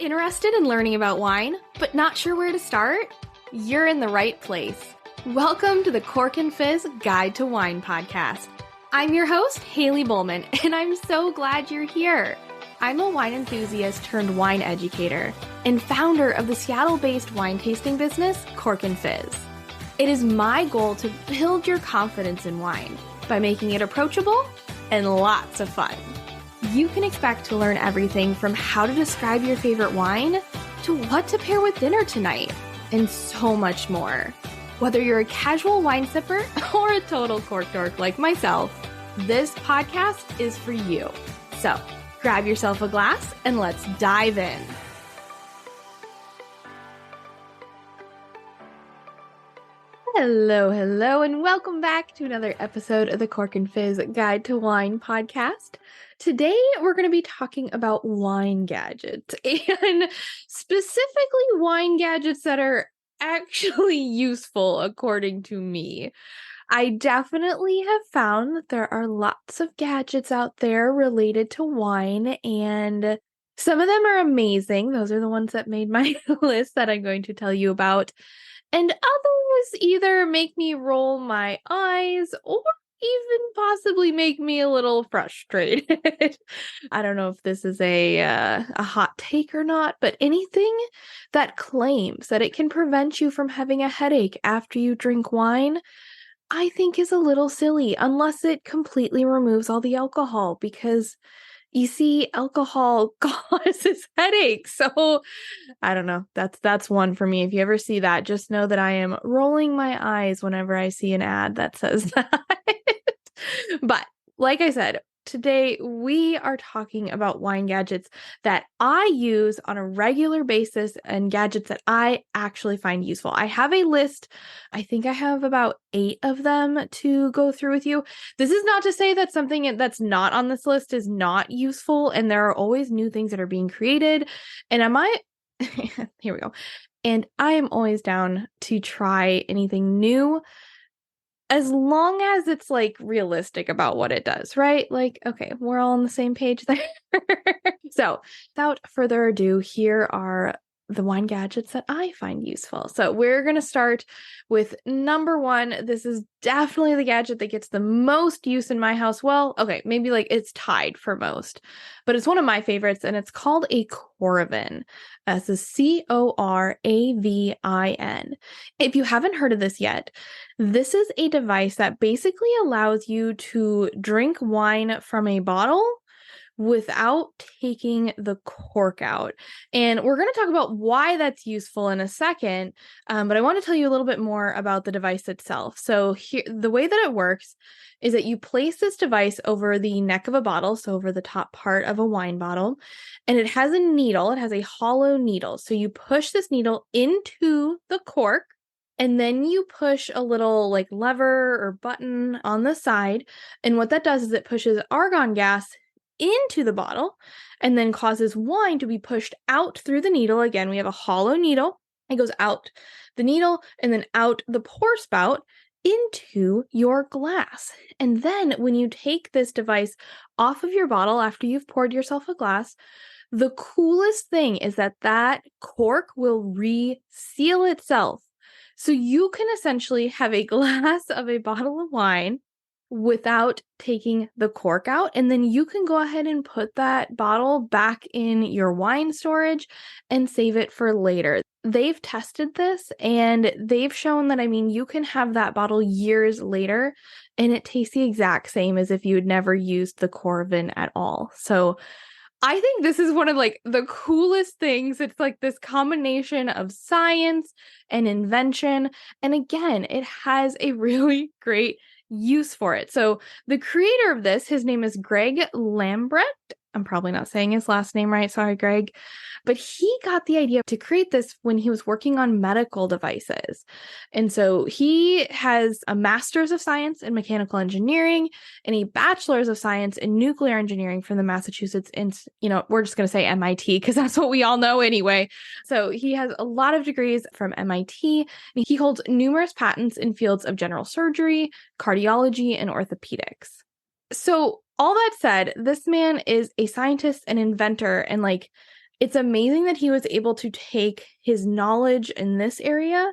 Interested in learning about wine, but not sure where to start? You're in the right place. Welcome to the Cork and Fizz Guide to Wine podcast. I'm your host, Haley Bowman, and I'm so glad you're here. I'm a wine enthusiast turned wine educator and founder of the Seattle-based wine tasting business, Cork and Fizz. It is my goal to build your confidence in wine by making it approachable and lots of fun. You can expect to learn everything from how to describe your favorite wine to what to pair with dinner tonight, and so much more. Whether you're a casual wine sipper or a total cork dork like myself, this podcast is for you. So grab yourself a glass and let's dive in. Hello, and welcome back to another episode of the Cork and Fizz Guide to Wine podcast. Today, we're going to be talking about wine gadgets, and specifically wine gadgets that are actually useful, according to me. I definitely have found that there are lots of gadgets out there related to wine, and some of them are amazing. Those are the ones that made my list that I'm going to tell you about. And others either make me roll my eyes or even possibly make me a little frustrated. I don't know if this is a hot take or not, but anything that claims that it can prevent you from having a headache after you drink wine, I think is a little silly unless it completely removes all the alcohol, because you see, alcohol causes headaches. So I don't know. That's one for me. If you ever see that, just know that I am rolling my eyes whenever I see an ad that says that. But like I said, today we are talking about wine gadgets that I use on a regular basis and gadgets that I actually find useful. I have a list. I think I have about 8 of them to go through with you. This is not to say that something that's not on this list is not useful, and there are always new things that are being created. And here we go. And I am always down to try anything new, as long as it's like realistic about what it does, right? Like, okay, we're all on the same page there. So without further ado, here are the wine gadgets that I find useful. So we're going to start with number 1. This is definitely the gadget that gets the most use in my house. Well, okay, maybe like it's tied for most, but it's one of my favorites, and it's called a Coravin. This is Coravin. If you haven't heard of this yet, this is a device that basically allows you to drink wine from a bottle without taking the cork out. And we're going to talk about why that's useful in a second, but I want to tell you a little bit more about the device itself. So here, the way that it works is that you place this device over the neck of a bottle, so over the top part of a wine bottle, and it has a needle. It has a hollow needle. So you push this needle into the cork, and then you push a little like lever or button on the side. And what that does is it pushes argon gas into the bottle and then causes wine to be pushed out through the needle. Again, we have a hollow needle. It goes out the needle and then out the pour spout into your glass. And then when you take this device off of your bottle after you've poured yourself a glass, the coolest thing is that that cork will reseal itself. So you can essentially have a glass of a bottle of wine without taking the cork out, and then you can go ahead and put that bottle back in your wine storage and save it for later. They've tested this, and they've shown that, you can have that bottle years later, and it tastes the exact same as if you had never used the Coravin at all. So I think this is one of like the coolest things. It's like this combination of science and invention. And again, it has a really great use for it. So the creator of this, his name is Greg Lambrecht. I'm probably not saying his last name right. Sorry, Greg. But he got the idea to create this when he was working on medical devices. And so he has a master's of science in mechanical engineering and a bachelor's of science in nuclear engineering from the Massachusetts, we're just going to say MIT because that's what we all know anyway. So he has a lot of degrees from MIT. And he holds numerous patents in fields of general surgery, cardiology, and orthopedics. So all that said, this man is a scientist and inventor, and It's amazing that he was able to take his knowledge in this area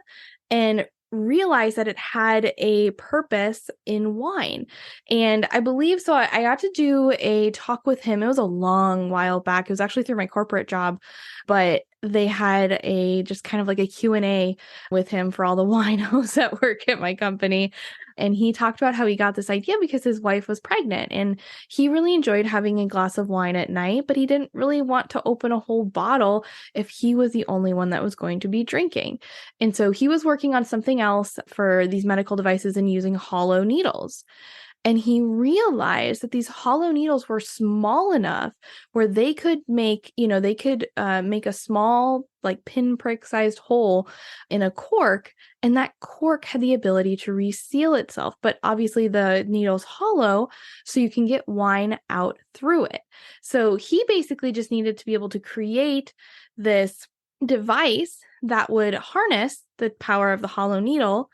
and realize that it had a purpose in wine. And I believe so. I got to do a talk with him. It was a long while back. It was actually through my corporate job, but they had a just kind of like a Q&A with him for all the winos that work at my company. And he talked about how he got this idea because his wife was pregnant and he really enjoyed having a glass of wine at night, but he didn't really want to open a whole bottle if he was the only one that was going to be drinking. And so he was working on something else for these medical devices and using hollow needles. And he realized that these hollow needles were small enough where they could make, make a small, like pinprick sized hole in a cork. And that cork had the ability to reseal itself. But obviously, the needle's hollow, so you can get wine out through it. So he basically just needed to be able to create this device that would harness the power of the hollow needle.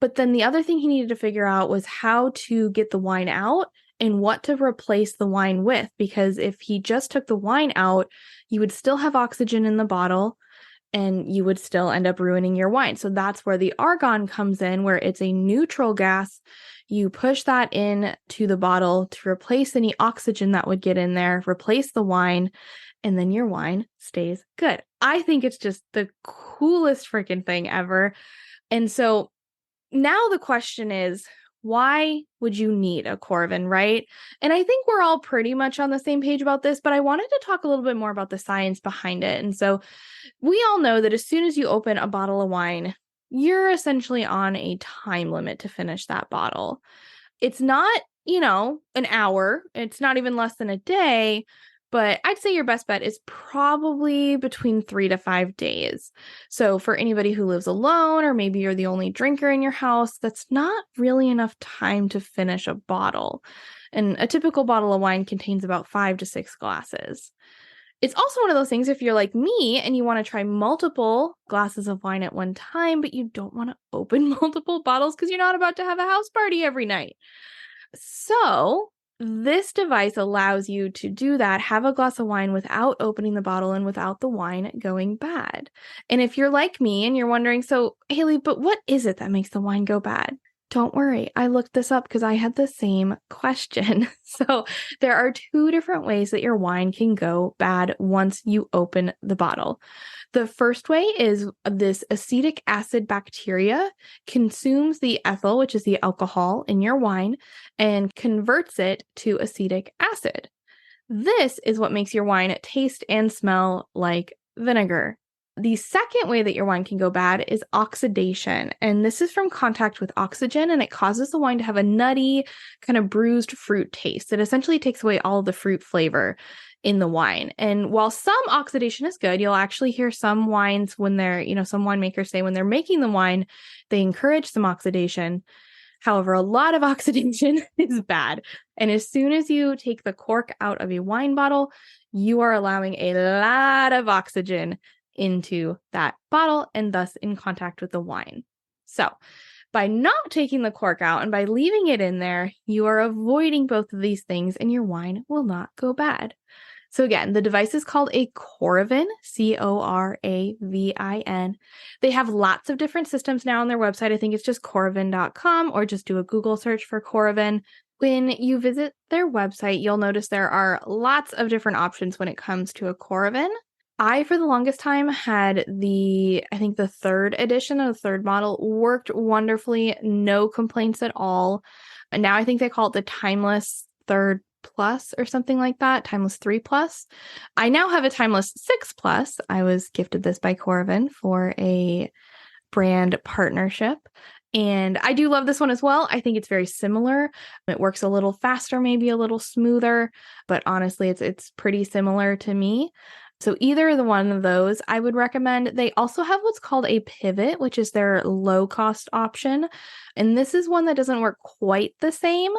But then the other thing he needed to figure out was how to get the wine out and what to replace the wine with. Because if he just took the wine out, you would still have oxygen in the bottle and you would still end up ruining your wine. So that's where the argon comes in, where it's a neutral gas. You push that in to the bottle to replace any oxygen that would get in there, replace the wine, and then your wine stays good. I think it's just the coolest freaking thing ever. And so now the question is, why would you need a Coravin, right? And I think we're all pretty much on the same page about this, but I wanted to talk a little bit more about the science behind it. And so we all know that as soon as you open a bottle of wine, you're essentially on a time limit to finish that bottle. It's not, an hour. It's not even less than a day. But I'd say your best bet is probably between 3 to 5 days. So for anybody who lives alone, or maybe you're the only drinker in your house, that's not really enough time to finish a bottle. And a typical bottle of wine contains about 5 to 6 glasses. It's also one of those things, if you're like me and you want to try multiple glasses of wine at one time, but you don't want to open multiple bottles because you're not about to have a house party every night. So this device allows you to do that, have a glass of wine without opening the bottle and without the wine going bad. And if you're like me and you're wondering, so Haley, but what is it that makes the wine go bad? Don't worry, I looked this up because I had the same question. So there are 2 different ways that your wine can go bad once you open the bottle. The first way is this acetic acid bacteria consumes the ethyl, which is the alcohol in your wine, and converts it to acetic acid. This is what makes your wine taste and smell like vinegar. The second way that your wine can go bad is oxidation. And this is from contact with oxygen, and it causes the wine to have a nutty, kind of bruised fruit taste. It essentially takes away all of the fruit flavor in the wine. And while some oxidation is good, you'll actually hear some wines when they're, some winemakers say when they're making the wine, they encourage some oxidation. However, a lot of oxidation is bad. And as soon as you take the cork out of a wine bottle, you are allowing a lot of oxygen into that bottle and thus in contact with the wine. So by not taking the cork out and by leaving it in there, you are avoiding both of these things and your wine will not go bad. So again, the device is called a Coravin, Coravin. They have lots of different systems now on their website. I think it's just coravin.com, or just do a Google search for Coravin. When you visit their website, you'll notice there are lots of different options when it comes to a Coravin. I, for the longest time, had the 3rd edition of the 3rd model, worked wonderfully, no complaints at all. And now I think they call it the Timeless 3rd Plus or something like that, Timeless 3 Plus. I now have a Timeless 6 Plus. I was gifted this by Coravin for a brand partnership. And I do love this one as well. I think it's very similar. It works a little faster, maybe a little smoother, but honestly, it's pretty similar to me. So either the one of those I would recommend. They also have what's called a pivot, which is their low cost option. And this is one that doesn't work quite the same.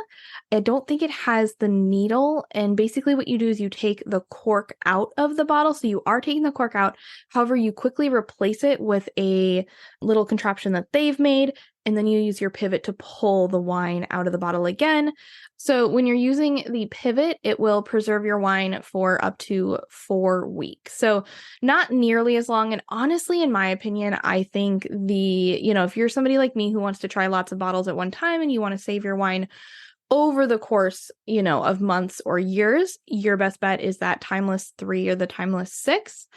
I don't think it has the needle. And basically what you do is you take the cork out of the bottle. So you are taking the cork out. However, you quickly replace it with a little contraption that they've made and then you use your pivot to pull the wine out of the bottle again. So when you're using the pivot, it will preserve your wine for up to 4 weeks. So not nearly as long. And honestly, in my opinion, I think if you're somebody like me who wants to try lots of bottles at one time and you want to save your wine over the course, of months or years, your best bet is that timeless 3 or the timeless 6.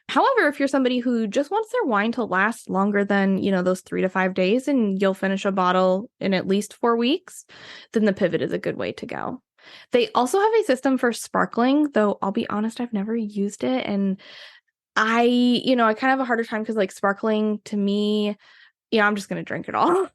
However, if you're somebody who just wants their wine to last longer than, those 3 to 5 days and you'll finish a bottle in at least 4 weeks, then the pivot is a good way to go. They also have a system for sparkling, though I'll be honest, I've never used it. And I kind of have a harder time because like sparkling to me, I'm just going to drink it all.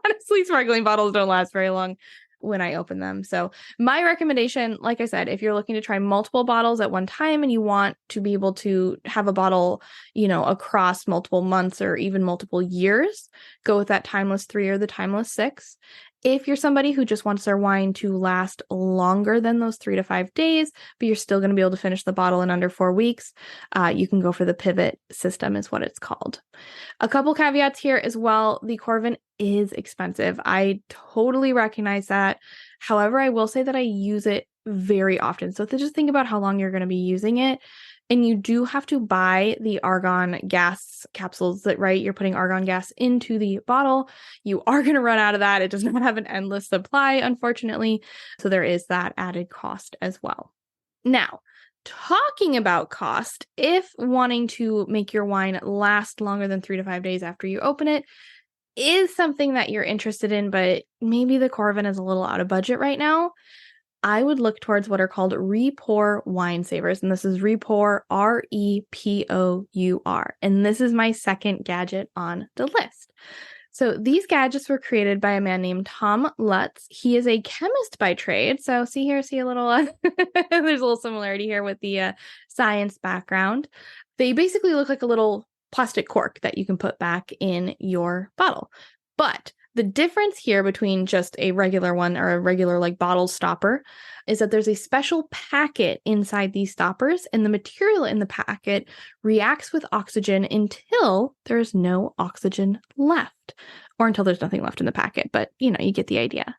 Honestly, sparkling bottles don't last very long when I open them. So my recommendation, like I said, if you're looking to try multiple bottles at one time and you want to be able to have a bottle, across multiple months or even multiple years, go with that timeless 3 or the timeless 6. If you're somebody who just wants their wine to last longer than those 3 to 5 days, but you're still going to be able to finish the bottle in under 4 weeks, you can go for the pivot system is what it's called. A couple caveats here as well. The Coravin is expensive. I totally recognize that. However, I will say that I use it very often. So just think about how long you're going to be using it. And you do have to buy the argon gas capsules right? You're putting argon gas into the bottle. You are going to run out of that. It does not have an endless supply, unfortunately. So there is that added cost as well. Now, talking about cost, if wanting to make your wine last longer than 3 to 5 days after you open it is something that you're interested in, but maybe the Coravin is a little out of budget right now, I would look towards what are called Repour wine savers. And this is Repour, Repour. And this is my second gadget on the list. So these gadgets were created by a man named Tom Lutz. He is a chemist by trade. So see a little, there's a little similarity here with the science background. They basically look like a little plastic cork that you can put back in your bottle. But the difference here between just a regular one or a regular like bottle stopper is that there's a special packet inside these stoppers, and the material in the packet reacts with oxygen until there's no oxygen left, or until there's nothing left in the packet. But you get the idea.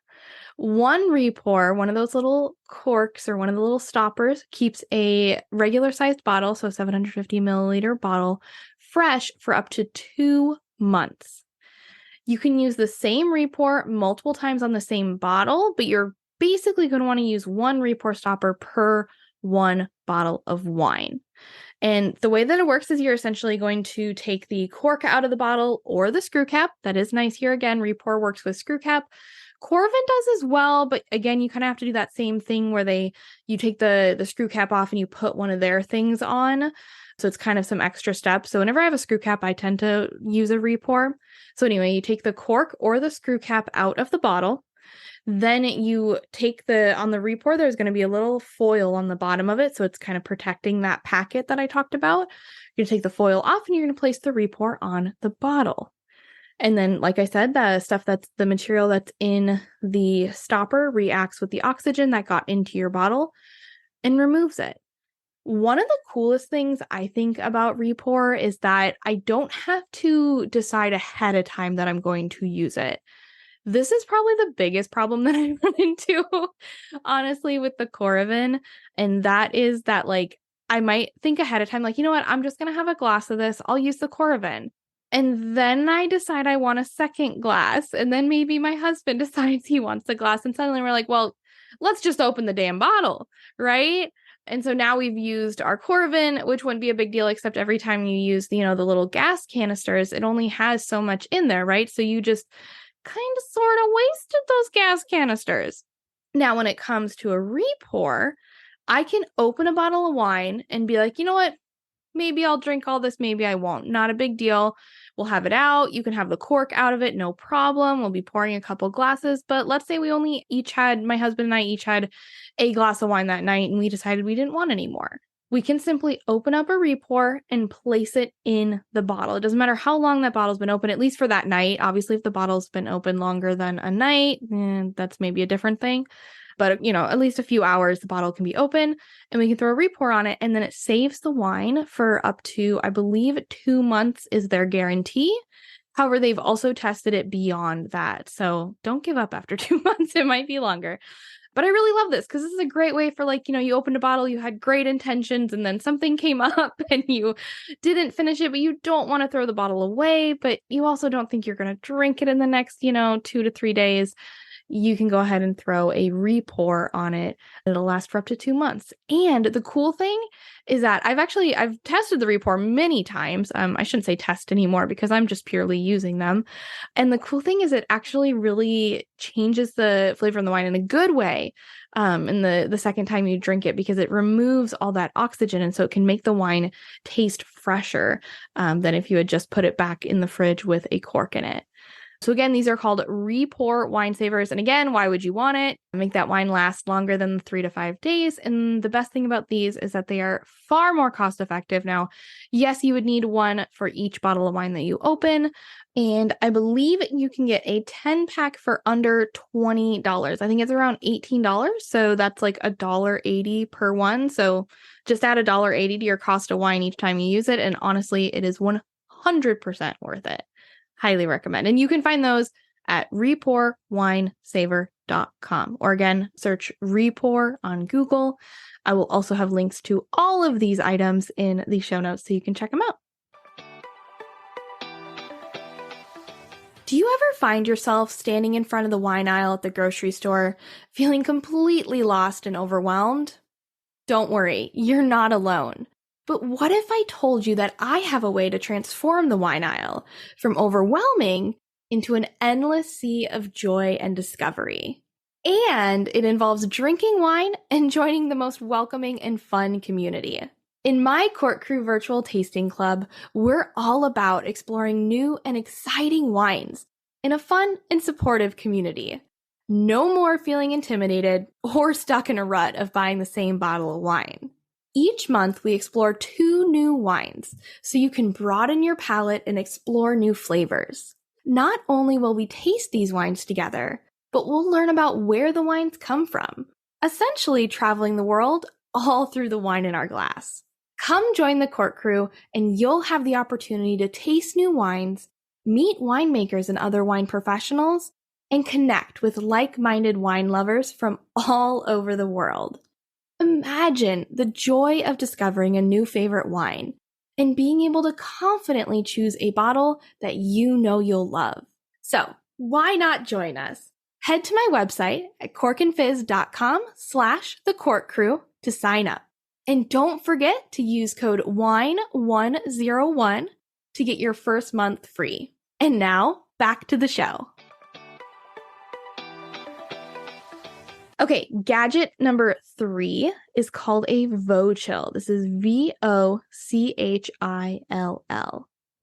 One Repour, one of those little corks or one of the little stoppers, keeps a regular sized bottle, so 750 milliliter bottle, fresh for up to 2 months. You can use the same Repour multiple times on the same bottle, but you're basically going to want to use one Repour stopper per one bottle of wine. And the way that it works is you're essentially going to take the cork out of the bottle or the screw cap. That is nice here. Again, Repour works with screw cap. Coravin does as well, but again, you kind of have to do that same thing where you take the screw cap off and you put one of their things on. So it's kind of some extra steps. So whenever I have a screw cap, I tend to use a Repour. So anyway, you take the cork or the screw cap out of the bottle. Then you take on the Repour, there's going to be a little foil on the bottom of it. So it's kind of protecting that packet that I talked about. You're going to take the foil off and you're going to place the Repour on the bottle. And then, like I said, the material that's in the stopper reacts with the oxygen that got into your bottle and removes it. One of the coolest things I think about Repour is that I don't have to decide ahead of time that I'm going to use it. This is probably the biggest problem that I run into, honestly, with the Coravin. And that is that, like, I might think ahead of time, like, you know what, I'm just going to have a glass of this. I'll use the Coravin. And then I decide I want a second glass. And then maybe my husband decides he wants a glass. And suddenly we're like, well, let's just open the damn bottle, right? And so now we've used our Coravin, which wouldn't be a big deal, except every time you use, the little gas canisters, it only has so much in there, right? So you just kind of sort of wasted those gas canisters. Now, when it comes to a Repour, I can open a bottle of wine and be like, you know what? Maybe I'll drink all this, maybe I won't. Not a big deal. We'll have it out. You can have the cork out of it, no problem. We'll be pouring a couple glasses. But let's say my husband and I each had a glass of wine that night and we decided we didn't want any more. We can simply open up a Repour and place it in the bottle. It doesn't matter how long that bottle's been open, at least for that night. Obviously, if the bottle's been open longer than a night, that's maybe a different thing. But, at least a few hours, the bottle can be open and we can throw a Repour on it. And then it saves the wine for up to, I believe, 2 months is their guarantee. However, they've also tested it beyond that. So don't give up after 2 months. It might be longer. But I really love this because this is a great way for, like, you opened a bottle, you had great intentions, and then something came up and you didn't finish it, but you don't want to throw the bottle away, but you also don't think you're going to drink it in the next, 2 to 3 days. You can go ahead and throw a re-pour on it. It'll last for up to 2 months. And the cool thing is that I've tested the re-pour many times. I shouldn't say test anymore because I'm just purely using them. And the cool thing is it actually really changes the flavor in the wine in a good way. In the second time you drink it, because it removes all that oxygen, and so it can make the wine taste fresher than if you had just put it back in the fridge with a cork in it. So again, these are called re-pour wine savers. And again, why would you want it? Make that wine last longer than 3 to 5 days. And the best thing about these is that they are far more cost effective. Now, yes, you would need one for each bottle of wine that you open. And I believe you can get a 10-pack for under $20. I think it's around $18. So that's like $1.80 per one. So just add $1.80 to your cost of wine each time you use it. And honestly, it is 100% worth it. Highly recommend. And you can find those at repourwinesaver.com, or again, search re-pour on Google. I will also have links to all of these items in the show notes so you can check them out. Do you ever find yourself standing in front of the wine aisle at the grocery store, feeling completely lost and overwhelmed? Don't worry, you're not alone. But what if I told you that I have a way to transform the wine aisle from overwhelming into an endless sea of joy and discovery? And it involves drinking wine and joining the most welcoming and fun community. In my Court Crew Virtual Tasting Club, we're all about exploring new and exciting wines in a fun and supportive community. No more feeling intimidated or stuck in a rut of buying the same bottle of wine. Each month, we explore 2 new wines, so you can broaden your palate and explore new flavors. Not only will we taste these wines together, but we'll learn about where the wines come from, essentially traveling the world all through the wine in our glass. Come join the Court Crew, and you'll have the opportunity to taste new wines, meet winemakers and other wine professionals, and connect with like-minded wine lovers from all over the world. Imagine the joy of discovering a new favorite wine and being able to confidently choose a bottle that you know you'll love. So, why not join us? Head to my website at corkandfizz.com/thecourtcrew to sign up. And don't forget to use code WINE101 to get your first month free. And now, back to the show. Okay, gadget number 3 is called a VOCHILL. This is VOCHILL.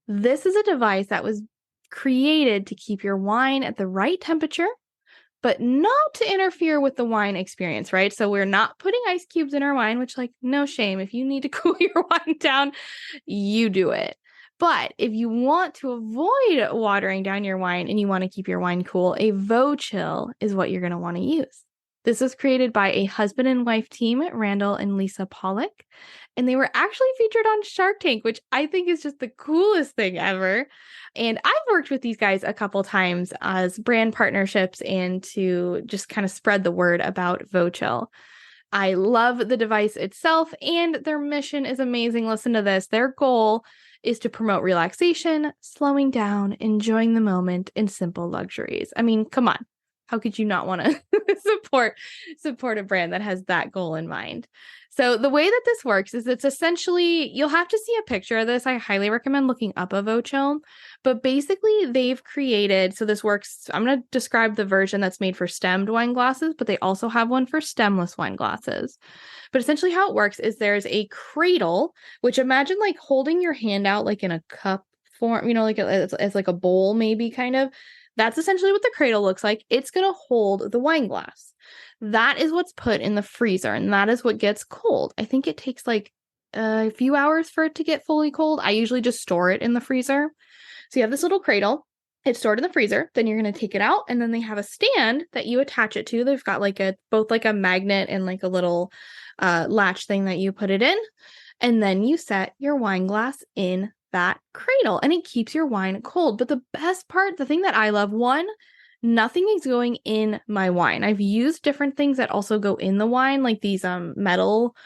This is a device that was created to keep your wine at the right temperature, but not to interfere with the wine experience, right? So we're not putting ice cubes in our wine, which, like, no shame. If you need to cool your wine down, you do it. But if you want to avoid watering down your wine and you want to keep your wine cool, a VOCHILL is what you're going to want to use. This was created by a husband and wife team, Randall and Lisa Pollock, and they were actually featured on Shark Tank, which I think is just the coolest thing ever. And I've worked with these guys a couple times as brand partnerships and to just kind of spread the word about VOCHILL. I love the device itself, and their mission is amazing. Listen to this. Their goal is to promote relaxation, slowing down, enjoying the moment, and simple luxuries. I mean, come on. How could you not want to support a brand that has that goal in mind? So the way that this works is it's essentially, you'll have to see a picture of this. I highly recommend looking up a VOCHILL. But basically they've created, so this works, I'm going to describe the version that's made for stemmed wine glasses, but they also have one for stemless wine glasses. But essentially how it works is there's a cradle, which imagine like holding your hand out like in a cup form, like as like a bowl maybe kind of. That's essentially what the cradle looks like. It's going to hold the wine glass. That is what's put in the freezer, and that is what gets cold. I think it takes like a few hours for it to get fully cold. I usually just store it in the freezer. So you have this little cradle. It's stored in the freezer. Then you're going to take it out, and then they have a stand that you attach it to. They've got like both like a magnet and like a little latch thing that you put it in. And then you set your wine glass in that cradle, and it keeps your wine cold. But the best part, the thing that I love, one, nothing is going in my wine. I've used different things that also go in the wine, like these metal,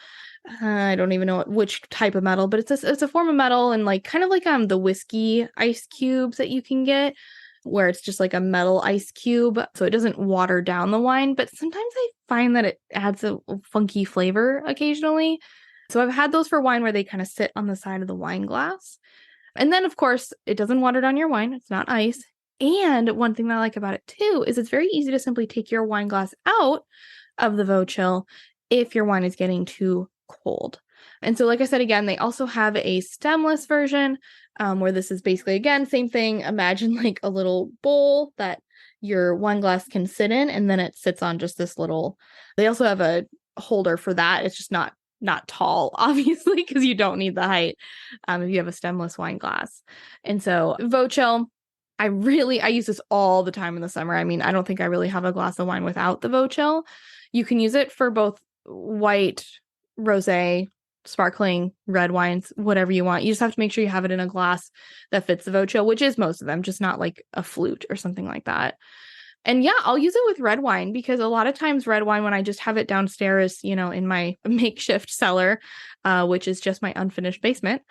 I don't even know which type of metal, but it's a form of metal, and like kind of like the whiskey ice cubes that you can get, where it's just like a metal ice cube, so it doesn't water down the wine. But sometimes I find that it adds a funky flavor occasionally. So I've had those for wine where they kind of sit on the side of the wine glass. And then, of course, it doesn't water down your wine. It's not ice. And one thing that I like about it too is it's very easy to simply take your wine glass out of the VoChill if your wine is getting too cold. And so, like I said, again, they also have a stemless version where this is basically, again, same thing. Imagine like a little bowl that your wine glass can sit in, and then it sits on just this little, they also have a holder for that. It's just not tall, obviously, because you don't need the height if you have a stemless wine glass. And so VoChill, I use this all the time in the summer. I mean, I don't think I really have a glass of wine without the VoChill. You can use it for both white, rosé, sparkling, red wines, whatever you want. You just have to make sure you have it in a glass that fits the VoChill, which is most of them, just not like a flute or something like that. And yeah, I'll use it with red wine, because a lot of times red wine, when I just have it downstairs, in my makeshift cellar, which is just my unfinished basement,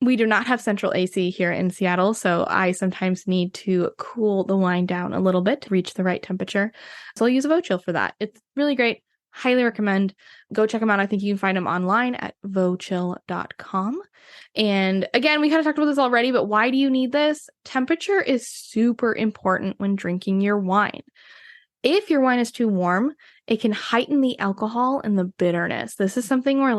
we do not have central AC here in Seattle, so I sometimes need to cool the wine down a little bit to reach the right temperature. So I'll use a VoChill for that. It's really great. Highly recommend. Go check them out. I think you can find them online at vochill.com. And again, we kind of talked about this already, but why do you need this? Temperature is super important when drinking your wine. If your wine is too warm, it can heighten the alcohol and the bitterness. This is something where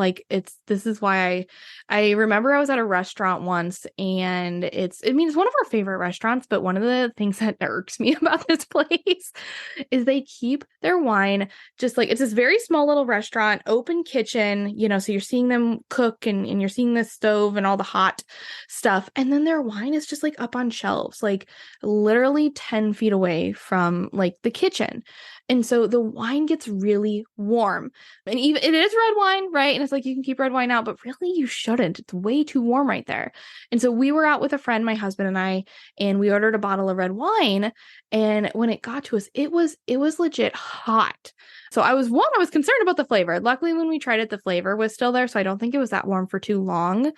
this is why I remember I was at a restaurant once, and it's one of our favorite restaurants, but one of the things that irks me about this place is they keep their wine just like, it's this very small little restaurant, open kitchen, so you're seeing them cook, and you're seeing the stove and all the hot stuff. And then their wine is just like up on shelves, like literally 10 feet away from like the kitchen. And so the wine gets really warm, and even it is red wine, right? And it's like, you can keep red wine out, but really you shouldn't. It's way too warm right there. And so we were out with a friend, my husband and I, and we ordered a bottle of red wine. And when it got to us, it was legit hot. So I was concerned about the flavor. Luckily, when we tried it, the flavor was still there. So I don't think it was that warm for too long.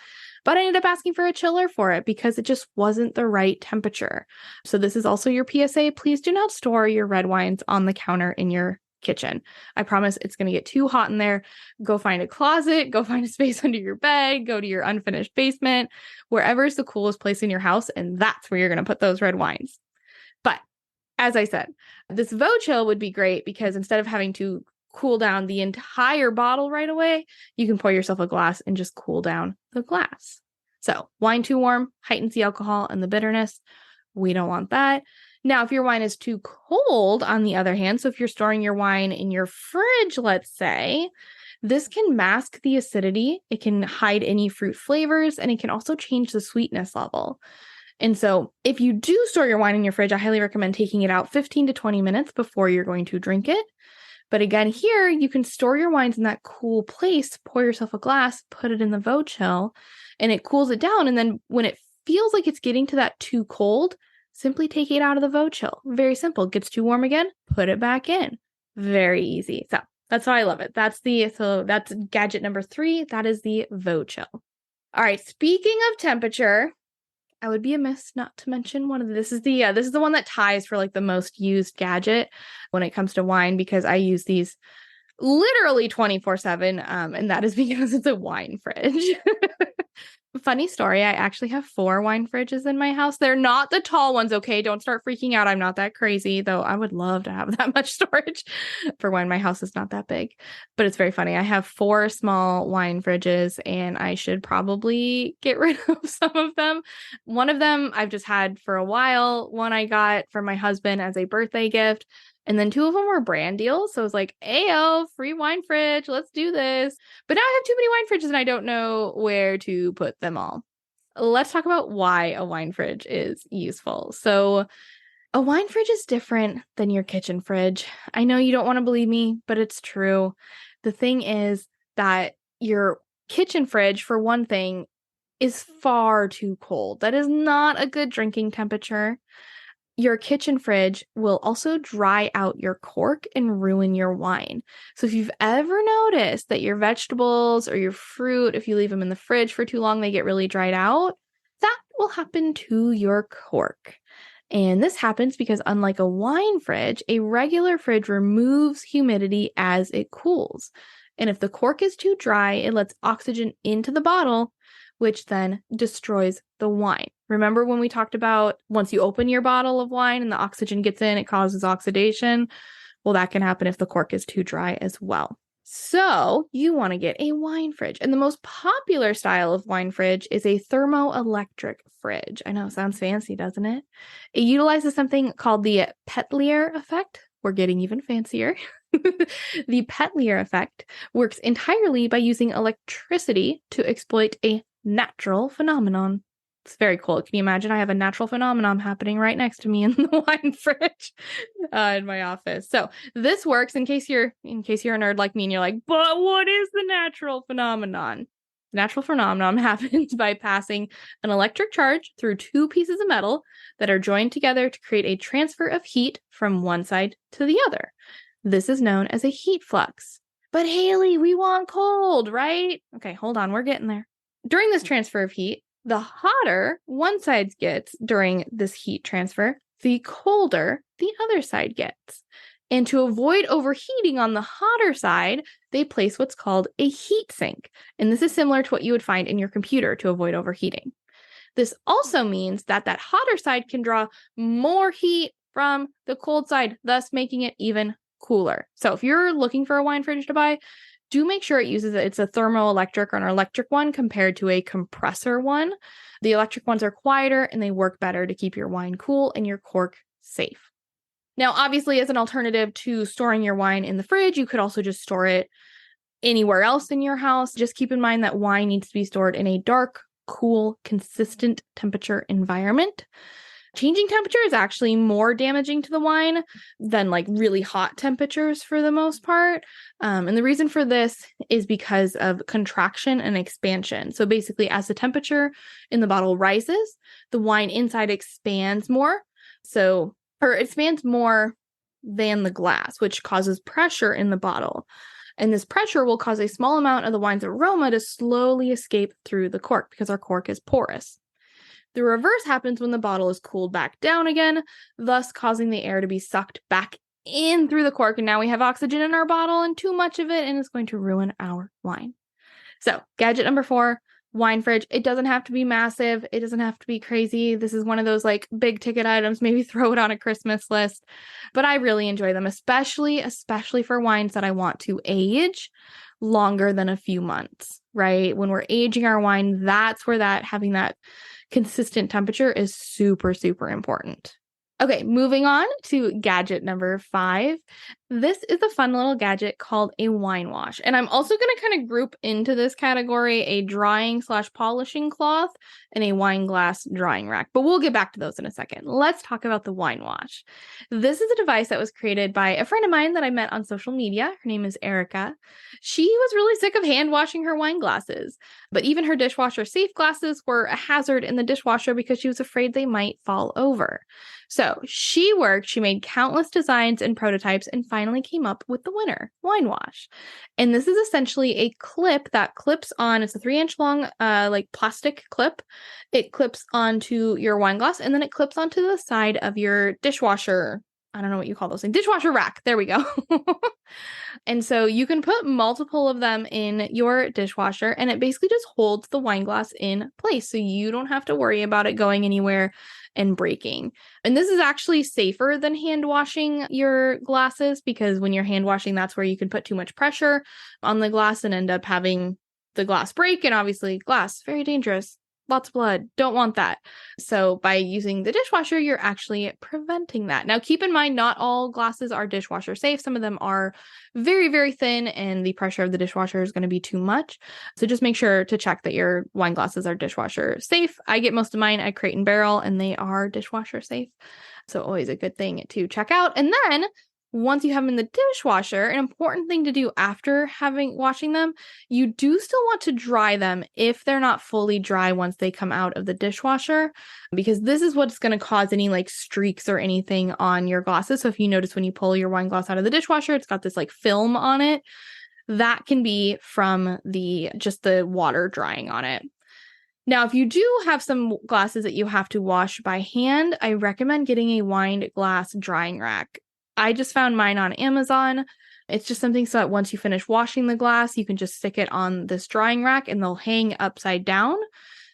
But I ended up asking for a chiller for it because it just wasn't the right temperature. So this is also your PSA. Please do not store your red wines on the counter in your kitchen. I promise it's going to get too hot in there. Go find a closet, go find a space under your bed, go to your unfinished basement, wherever is the coolest place in your house. And that's where you're going to put those red wines. But as I said, this VoChill would be great because instead of having to cool down the entire bottle right away, you can pour yourself a glass and just cool down the glass. So wine too warm heightens the alcohol and the bitterness. We don't want that. Now, if your wine is too cold, on the other hand, so if you're storing your wine in your fridge, let's say, this can mask the acidity. It can hide any fruit flavors, and it can also change the sweetness level. And so if you do store your wine in your fridge, I highly recommend taking it out 15 to 20 minutes before you're going to drink it. But again, here you can store your wines in that cool place, pour yourself a glass, put it in the VoChill, and it cools it down. And then when it feels like it's getting to that too cold, simply take it out of the VoChill. Very simple. Gets too warm again, put it back in. Very easy. So that's why I love it. That's gadget number 3. That is the VoChill. All right. Speaking of temperature, I would be amiss not to mention this is the one that ties for like the most used gadget when it comes to wine, because I use these literally 24/7. And that is because it's a wine fridge. Funny story, I actually have 4 wine fridges in my house. They're not the tall ones, okay? Don't start freaking out. I'm not that crazy, though I would love to have that much storage for when my house is not that big. But it's very funny. I have 4 small wine fridges, and I should probably get rid of some of them. One of them I've just had for a while. One I got from my husband as a birthday gift. And then 2 of them were brand deals. So I was like, ayo, free wine fridge. Let's do this. But now I have too many wine fridges and I don't know where to put them all. Let's talk about why a wine fridge is useful. So a wine fridge is different than your kitchen fridge. I know you don't want to believe me, but it's true. The thing is that your kitchen fridge, for one thing, is far too cold. That is not a good drinking temperature. Your kitchen fridge will also dry out your cork and ruin your wine. So if you've ever noticed that your vegetables or your fruit, if you leave them in the fridge for too long, they get really dried out, that will happen to your cork. And this happens because unlike a wine fridge, a regular fridge removes humidity as it cools. And if the cork is too dry, it lets oxygen into the bottle, which then destroys the wine. Remember when we talked about once you open your bottle of wine and the oxygen gets in, it causes oxidation? Well, that can happen if the cork is too dry as well. So you want to get a wine fridge. And the most popular style of wine fridge is a thermoelectric fridge. I know, it sounds fancy, doesn't it? It utilizes something called the Petlier effect. We're getting even fancier. The Petlier effect works entirely by using electricity to exploit a natural phenomenon. It's very cool. Can you imagine? I have a natural phenomenon happening right next to me in the wine fridge in my office. So this works in case you're a nerd like me and you're like, but what is the natural phenomenon? The natural phenomenon happens by passing an electric charge through two pieces of metal that are joined together to create a transfer of heat from one side to the other. This is known as a heat flux. But Haley, we want cold, right? Okay, hold on. We're getting there. During this transfer of heat, the hotter one side gets during this heat transfer, the colder the other side gets. And to avoid overheating on the hotter side, they place what's called a heat sink. And this is similar to what you would find in your computer to avoid overheating. This also means that that hotter side can draw more heat from the cold side, thus making it even cooler. So if you're looking for a wine fridge to buy, do make sure it's a thermoelectric or an electric one compared to a compressor one. The electric ones are quieter and they work better to keep your wine cool and your cork safe. Now, obviously, as an alternative to storing your wine in the fridge, you could also just store it anywhere else in your house. Just keep in mind that wine needs to be stored in a dark, cool, consistent temperature environment. Changing temperature is actually more damaging to the wine than like really hot temperatures for the most part. And the reason for this is because of contraction and expansion. So basically, as the temperature in the bottle rises, the wine inside expands more. Or expands more than the glass, which causes pressure in the bottle. And this pressure will cause a small amount of the wine's aroma to slowly escape through the cork because our cork is porous. The reverse happens when the bottle is cooled back down again, thus causing the air to be sucked back in through the cork. And now we have oxygen in our bottle and too much of it, and it's going to ruin our wine. So, gadget number 4, wine fridge. It doesn't have to be massive. It doesn't have to be crazy. This is one of those like big ticket items. Maybe throw it on a Christmas list. But I really enjoy them, especially for wines that I want to age longer than a few months, right? When we're aging our wine, that's where having that consistent temperature is super, super important. Okay, moving on to gadget number 5. This is a fun little gadget called a wine wash. And I'm also going to kind of group into this category a drying/polishing cloth and a wine glass drying rack. But we'll get back to those in a second. Let's talk about the wine wash. This is a device that was created by a friend of mine that I met on social media. Her name is Erica. She was really sick of hand washing her wine glasses. But even her dishwasher safe glasses were a hazard in the dishwasher because she was afraid they might fall over. So she made countless designs and prototypes and finally came up with the winner, wine wash. And this is essentially a clip that clips on, it's a 3-inch long like plastic clip. It clips onto your wine glass and then it clips onto the side of your dishwasher. I don't know what you call those things. Dishwasher rack. There we go. And so you can put multiple of them in your dishwasher and it basically just holds the wine glass in place. So you don't have to worry about it going anywhere and breaking. And this is actually safer than hand washing your glasses because when you're hand washing, that's where you can put too much pressure on the glass and end up having the glass break. And obviously glass, very dangerous. Lots of blood. Don't want that. So by using the dishwasher, you're actually preventing that. Now, keep in mind, not all glasses are dishwasher safe. Some of them are very, very thin and the pressure of the dishwasher is going to be too much. So just make sure to check that your wine glasses are dishwasher safe. I get most of mine at Crate and Barrel and they are dishwasher safe. So always a good thing to check out. And then once you have them in the dishwasher, an important thing to do after washing them, you do still want to dry them if they're not fully dry once they come out of the dishwasher, because this is what's going to cause any like streaks or anything on your glasses. So if you notice when you pull your wine glass out of the dishwasher, it's got this like film on it. That can be from just the water drying on it. Now, if you do have some glasses that you have to wash by hand, I recommend getting a wine glass drying rack. I just found mine on Amazon. It's just something so that once you finish washing the glass, you can just stick it on this drying rack and they'll hang upside down,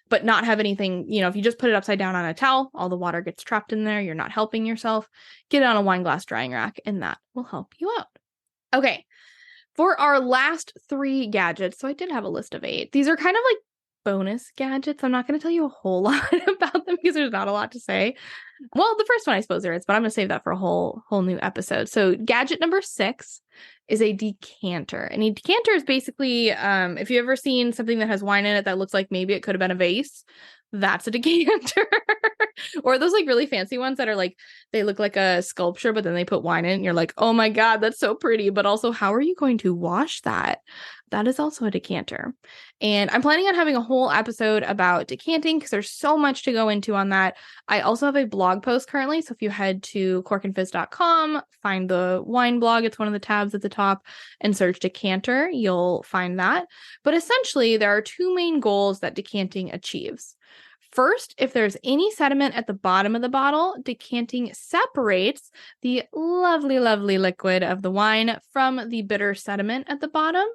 but not have anything, if you just put it upside down on a towel, all the water gets trapped in there. You're not helping yourself. Get it on a wine glass drying rack and that will help you out. Okay. For our last 3 gadgets, so I did have a list of 8. These are kind of like bonus gadgets. I'm not going to tell you a whole lot about them because there's not a lot to say. Well, the first one I suppose there is, but I'm going to save that for a whole new episode. So gadget number 6 is a decanter. And a decanter is basically, if you've ever seen something that has wine in it that looks like maybe it could have been a vase, that's a decanter. Or those like really fancy ones that are like, they look like a sculpture, but then they put wine in it and you're like, oh my God, that's so pretty. But also, how are you going to wash that? That is also a decanter. And I'm planning on having a whole episode about decanting because there's so much to go into on that. I also have a blog post currently. So if you head to corkandfizz.com, find the wine blog, it's one of the tabs at the top, and search decanter, you'll find that. But essentially, there are 2 main goals that decanting achieves. First, if there's any sediment at the bottom of the bottle, decanting separates the lovely, lovely liquid of the wine from the bitter sediment at the bottom.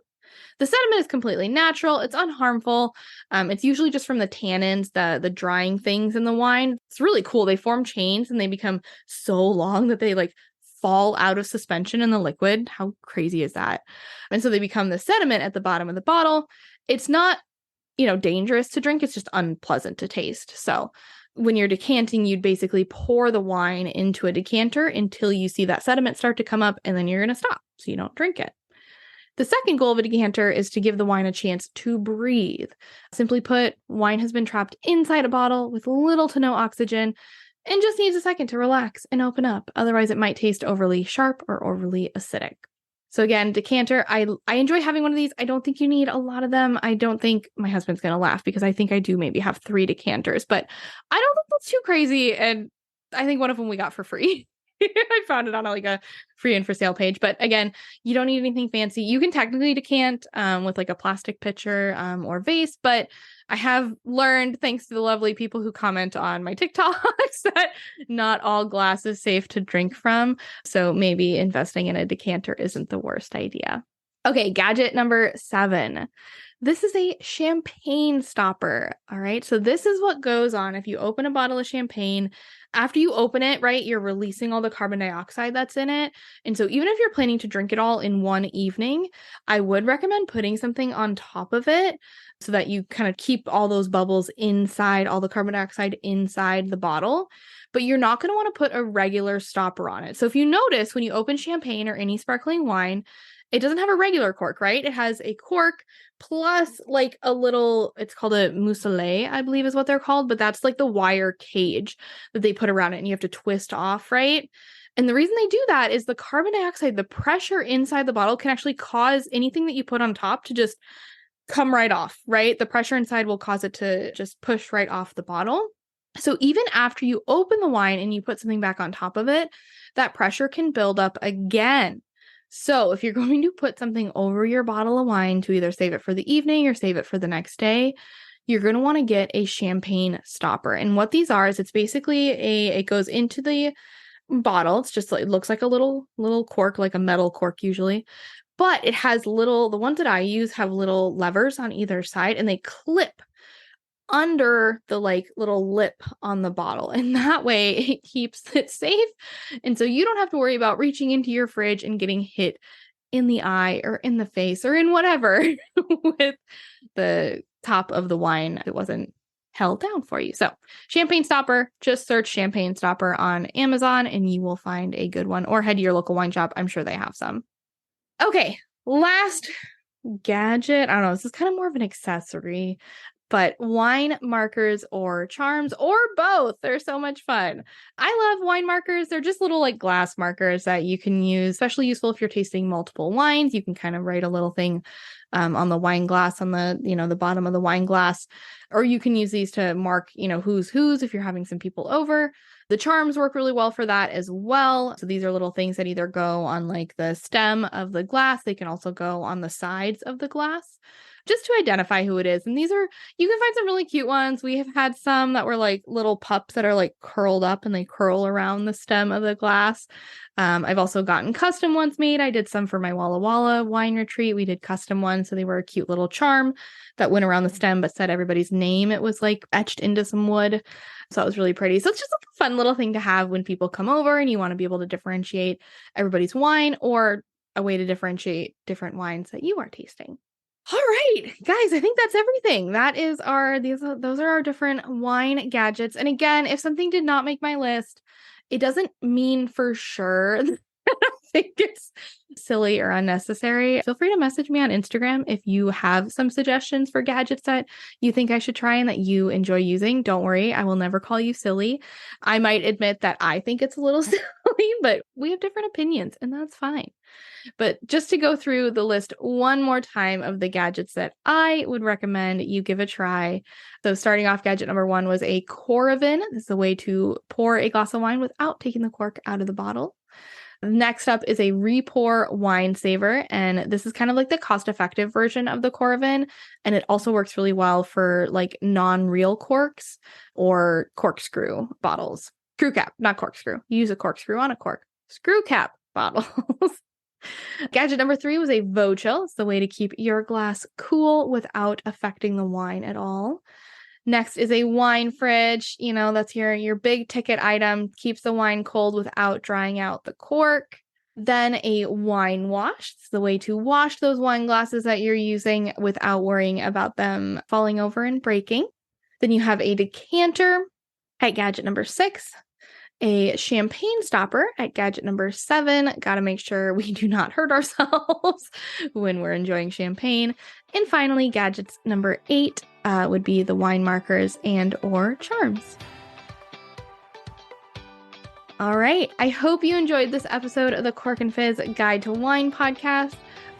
The sediment is completely natural. It's unharmful. It's usually just from the tannins, the drying things in the wine. It's really cool. They form chains and they become so long that they like fall out of suspension in the liquid. How crazy is that? And so they become the sediment at the bottom of the bottle. It's not dangerous to drink. It's just unpleasant to taste. So when you're decanting, you'd basically pour the wine into a decanter until you see that sediment start to come up, and then you're going to stop so you don't drink it. The second goal of a decanter is to give the wine a chance to breathe. Simply put, wine has been trapped inside a bottle with little to no oxygen and just needs a second to relax and open up. Otherwise, it might taste overly sharp or overly acidic. So again, decanter, I enjoy having one of these. I don't think you need a lot of them. I don't think my husband's going to laugh because I think I do maybe have 3 decanters, but I don't think that's too crazy. And I think one of them we got for free. I found it on like a free and for sale page. But again, you don't need anything fancy. You can technically decant with like a plastic pitcher or vase, but I have learned, thanks to the lovely people who comment on my TikToks, that not all glass is safe to drink from. So maybe investing in a decanter isn't the worst idea. Okay, gadget number 7. This is a champagne stopper. All right. So this is what goes on if you open a bottle of champagne. After you open it, right, you're releasing all the carbon dioxide that's in it. And so even if you're planning to drink it all in one evening, I would recommend putting something on top of it so that you kind of keep all those bubbles inside, all the carbon dioxide inside the bottle. But you're not going to want to put a regular stopper on it. So if you notice when you open champagne or any sparkling wine, it doesn't have a regular cork, right? It has a cork plus like a little, it's called a muselet, I believe is what they're called, but that's like the wire cage that they put around it and you have to twist off, right? And the reason they do that is the carbon dioxide, the pressure inside the bottle can actually cause anything that you put on top to just come right off, right? The pressure inside will cause it to just push right off the bottle. So even after you open the wine and you put something back on top of it, that pressure can build up again. So if you're going to put something over your bottle of wine to either save it for the evening or save it for the next day, you're going to want to get a champagne stopper. And what these are is it's basically it goes into the bottle. It's just like, it looks like a little cork, like a metal cork usually, but it has the ones that I use have little levers on either side and they clip under the like little lip on the bottle. And that way it keeps it safe. And so you don't have to worry about reaching into your fridge and getting hit in the eye or in the face or in whatever with the top of the wine if it wasn't held down for you. So champagne stopper, just search champagne stopper on Amazon and you will find a good one, or head to your local wine shop. I'm sure they have some. Okay, last gadget. I don't know. This is kind of more of an accessory. But wine markers or charms or both, they're so much fun. I love wine markers. They're just little like glass markers that you can use, especially useful if you're tasting multiple wines. You can kind of write a little thing on the wine glass on the, the bottom of the wine glass, or you can use these to mark, who's if you're having some people over. The charms work really well for that as well. So these are little things that either go on like the stem of the glass. They can also go on the sides of the glass just to identify who it is. And these are, you can find some really cute ones. We have had some that were like little pups that are like curled up and they curl around the stem of the glass. I've also gotten custom ones made. I did some for my Walla Walla wine retreat. We did custom ones. So they were a cute little charm that went around the stem, but said everybody's name. It was like etched into some wood. So that was really pretty. So it's just a fun little thing to have when people come over and you want to be able to differentiate everybody's wine, or a way to differentiate different wines that you are tasting. All right, guys, I think that's everything. Those are our different wine gadgets. And again, if something did not make my list, it doesn't mean for sure that I think it's silly or unnecessary. Feel free to message me on Instagram if you have some suggestions for gadgets that you think I should try and that you enjoy using. Don't worry, I will never call you silly. I might admit that I think it's a little silly, but we have different opinions, and that's fine. But just to go through the list one more time of the gadgets that I would recommend you give a try. So starting off, gadget number 1 was a Coravin. This is a way to pour a glass of wine without taking the cork out of the bottle. Next up is a Repour wine saver, and this is kind of like the cost-effective version of the Coravin, and it also works really well for like non-real corks or corkscrew bottles. Screw cap, not corkscrew. You use a corkscrew on a cork. Screw cap bottles. Gadget number 3 was a Vochill. It's the way to keep your glass cool without affecting the wine at all. Next is a wine fridge. That's your big ticket item. Keeps the wine cold without drying out the cork. Then a wine wash. It's the way to wash those wine glasses that you're using without worrying about them falling over and breaking. Then you have a decanter at gadget number 6. A champagne stopper at gadget number 7. Got to make sure we do not hurt ourselves when we're enjoying champagne. And finally, gadgets number 8 would be the wine markers and or charms. All right. I hope you enjoyed this episode of the Cork and Fizz Guide to Wine podcast.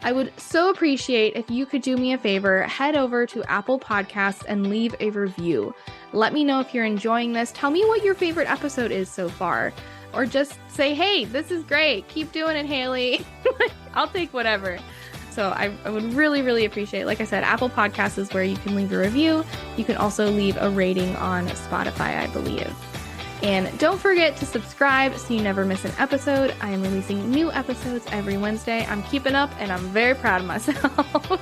I would so appreciate if you could do me a favor, head over to Apple Podcasts and leave a review. Let me know if you're enjoying this. Tell me what your favorite episode is so far. Or just say, hey, this is great. Keep doing it, Haley. I'll take whatever. So I would really, really appreciate it. Like I said, Apple Podcasts is where you can leave a review. You can also leave a rating on Spotify, I believe. And don't forget to subscribe so you never miss an episode. I am releasing new episodes every Wednesday. I'm keeping up and I'm very proud of myself.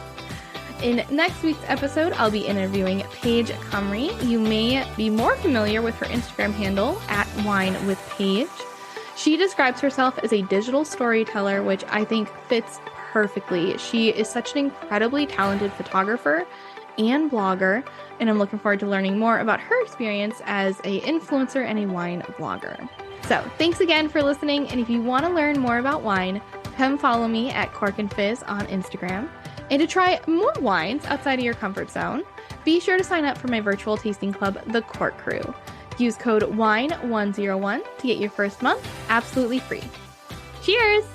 In next week's episode, I'll be interviewing Paige Comrie. You may be more familiar with her Instagram handle @WineWithPaige. She describes herself as a digital storyteller, which I think fits perfectly. She is such an incredibly talented photographer and blogger, and I'm looking forward to learning more about her experience as an influencer and a wine blogger. So thanks again for listening, and if you want to learn more about wine, come follow me at Cork and Fizz on Instagram. And to try more wines outside of your comfort zone, be sure to sign up for my virtual tasting club, The Cork Crew. Use code WINE101 to get your first month absolutely free. Cheers!